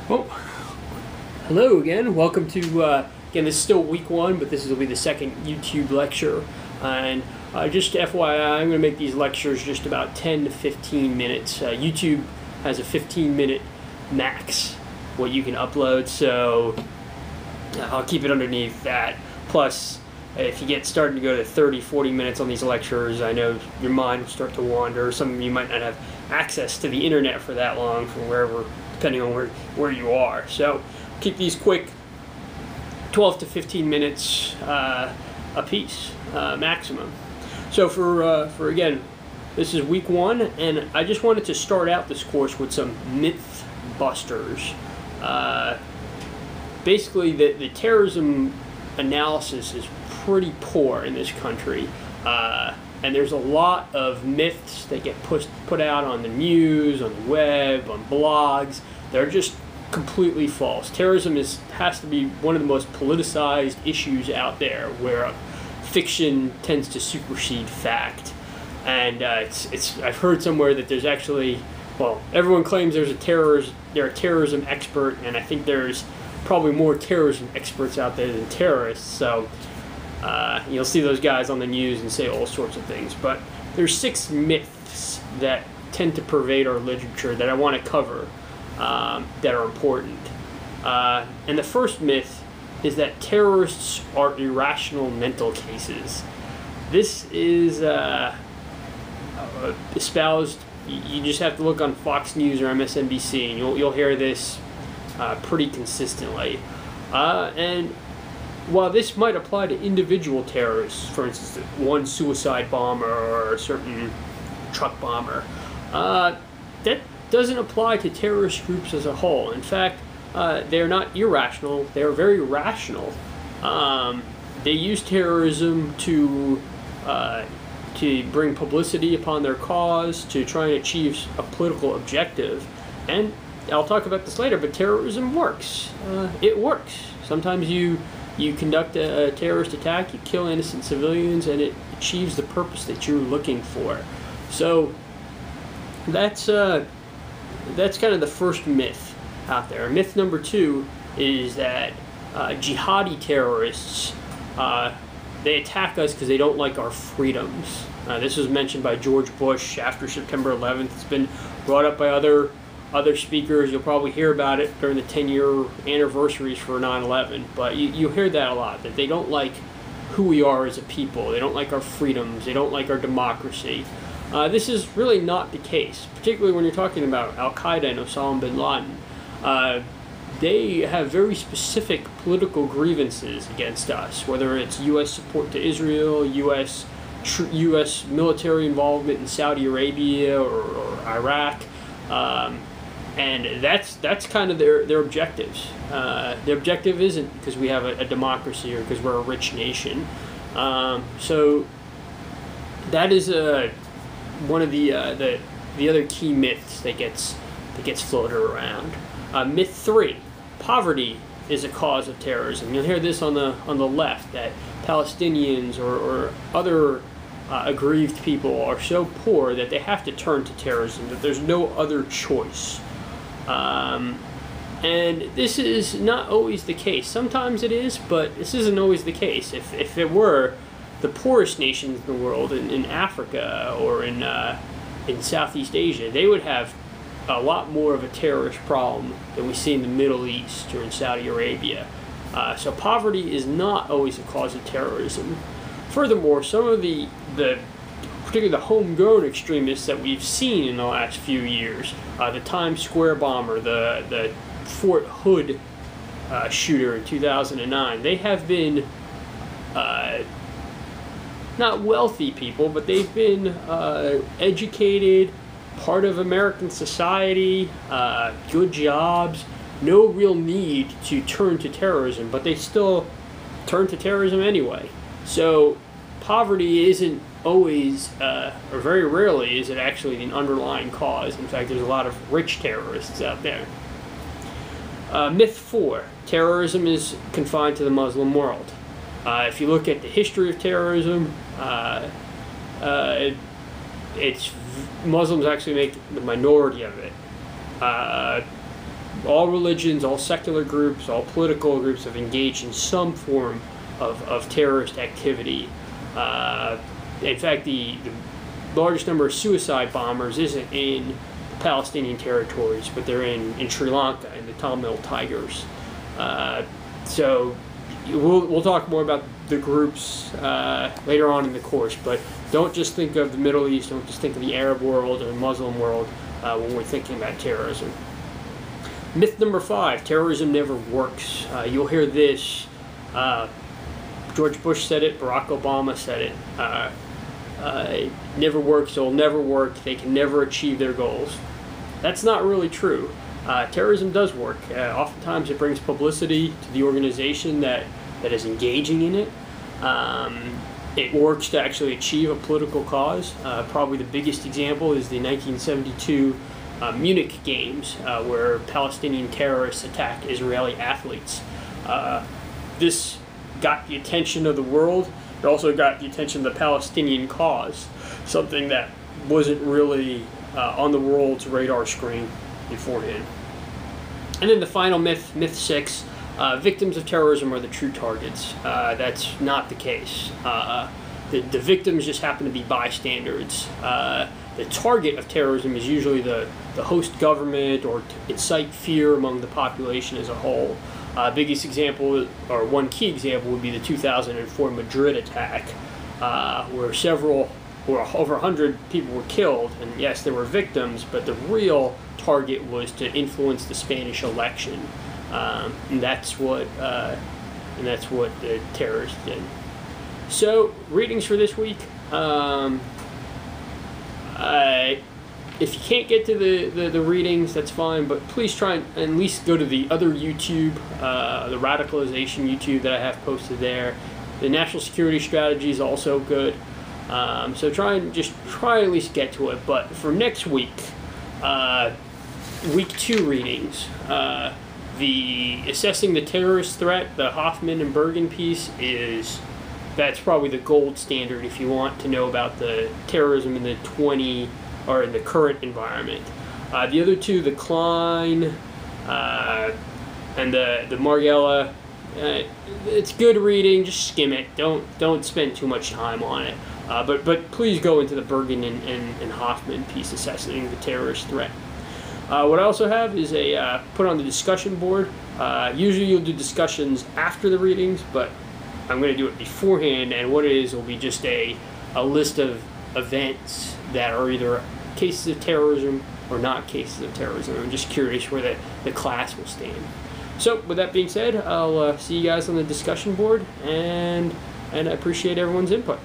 Well, hello again. Welcome to, again, this is still week one, but this will be the second YouTube lecture. And just FYI, I'm going to make these lectures just about 10 to 15 minutes. YouTube has a 15-minute max what you can upload, so I'll keep it underneath that. Plus, if you get starting to go to 30, 40 minutes on these lectures, I know your mind will start to wander. Some of you might not have access to the internet for that long from wherever, depending on where you are. So keep these quick, 12 to 15 minutes a piece, maximum. So for again, this is week one, and I just wanted to start out this course with some myth busters. Basically, the terrorism analysis is pretty poor in this country, and there's a lot of myths that get put out on the news, on the web, on blogs. They're just completely false. Terrorism has to be one of the most politicized issues out there, where fiction tends to supersede fact. And I've heard somewhere that there's actually, well, everyone claims they're a terrorism expert, and I think there's probably more terrorism experts out there than terrorists. So you'll see those guys on the news and say all sorts of things. But there's 6 myths that tend to pervade our literature that I want to cover, that are important. And the first myth is that terrorists are irrational mental cases. This is espoused. You just have to look on Fox News or MSNBC, and you'll hear this pretty consistently. And while this might apply to individual terrorists, for instance, one suicide bomber or a certain truck bomber, that doesn't apply to terrorist groups as a whole. In fact, they're not irrational, they're very rational. They use terrorism to bring publicity upon their cause, to try and achieve a political objective. And I'll talk about this later, but terrorism works. It works. Sometimes you conduct a terrorist attack, you kill innocent civilians, and it achieves the purpose that you're looking for. So that's kind of the first myth out there. Myth number 2 is that jihadi terrorists, they attack us because they don't like our freedoms. This was mentioned by George Bush after September 11th. It's been brought up by other speakers. You'll probably hear about it during the 10-year anniversaries for 9/11. But you hear that a lot, that they don't like who we are as a people. They don't like our freedoms. They don't like our democracy. This is really not the case, particularly when you're talking about Al-Qaeda and Osama bin Laden. They have very specific political grievances against us, whether it's U.S. support to Israel, U.S. military involvement in Saudi Arabia or Iraq, and that's kind of their objectives. Their objective isn't because we have a democracy or because we're a rich nation. So that is one of the other key myths that gets floated around. Myth 3: poverty is a cause of terrorism. You'll hear this on the left, that Palestinians or other aggrieved people are so poor that they have to turn to terrorism, that there's no other choice. And this is not always the case. Sometimes it is, but this isn't always the case. If it were, the poorest nations in the world, in Africa or in Southeast Asia, they would have a lot more of a terrorist problem than we see in the Middle East or in Saudi Arabia. So poverty is not always a cause of terrorism. Furthermore, some of particularly the homegrown extremists that we've seen in the last few years, the Times Square bomber, the Fort Hood shooter in 2009, they have been not wealthy people, but they've been educated, part of American society, good jobs, no real need to turn to terrorism, but they still turn to terrorism anyway. So poverty isn't always, or very rarely, is it actually an underlying cause. In fact, there's a lot of rich terrorists out there. Myth 4: terrorism is confined to the Muslim world. If you look at the history of terrorism, Muslims actually make the minority of it. all religions, all secular groups, all political groups have engaged in some form of terrorist activity. In fact, the largest number of suicide bombers isn't in Palestinian territories, but they're in Sri Lanka, in the Tamil Tigers. So we'll talk more about the groups later on in the course, but don't just think of the Middle East, don't just think of the Arab world or the Muslim world when we're thinking about terrorism. Myth number 5, terrorism never works. You'll hear this. George Bush said it, Barack Obama said it. It never works, it'll never work, they can never achieve their goals. That's not really true. Terrorism does work. Oftentimes it brings publicity to the organization that is engaging in it. It works to actually achieve a political cause. Probably the biggest example is the 1972 Munich Games, where Palestinian terrorists attacked Israeli athletes. This got the attention of the world. It also got the attention of the Palestinian cause, something that wasn't really on the world's radar screen beforehand. And then the final myth, myth 6, victims of terrorism are the true targets. That's not the case. The victims just happen to be bystanders. The target of terrorism is usually the host government, or to incite fear among the population as a whole. Biggest example, or one key example, would be the 2004 Madrid attack, where over 100 people were killed, and yes, there were victims, but the real target was to influence the Spanish election, and that's what the terrorists did. So, readings for this week. If you can't get to the readings, that's fine, but please try and at least go to the other YouTube, the radicalization YouTube that I have posted there. The national security strategy is also good. So try at least get to it. But for next week, week 2 readings, the assessing the terrorist threat, the Hoffman and Bergen piece that's probably the gold standard if you want to know about the terrorism in the in the current environment. The other two, the Klein and the Margiela, it's good reading. Just skim it. Don't spend too much time on it. But please go into the Bergen and Hoffman piece assessing the terrorist threat. What I also have is put on the discussion board. Usually you'll do discussions after the readings, but I'm going to do it beforehand, and what it is will be just a list of events that are either cases of terrorism or not cases of terrorism. I'm just curious where the class will stand. So with that being said, I'll see you guys on the discussion board, and I appreciate everyone's input.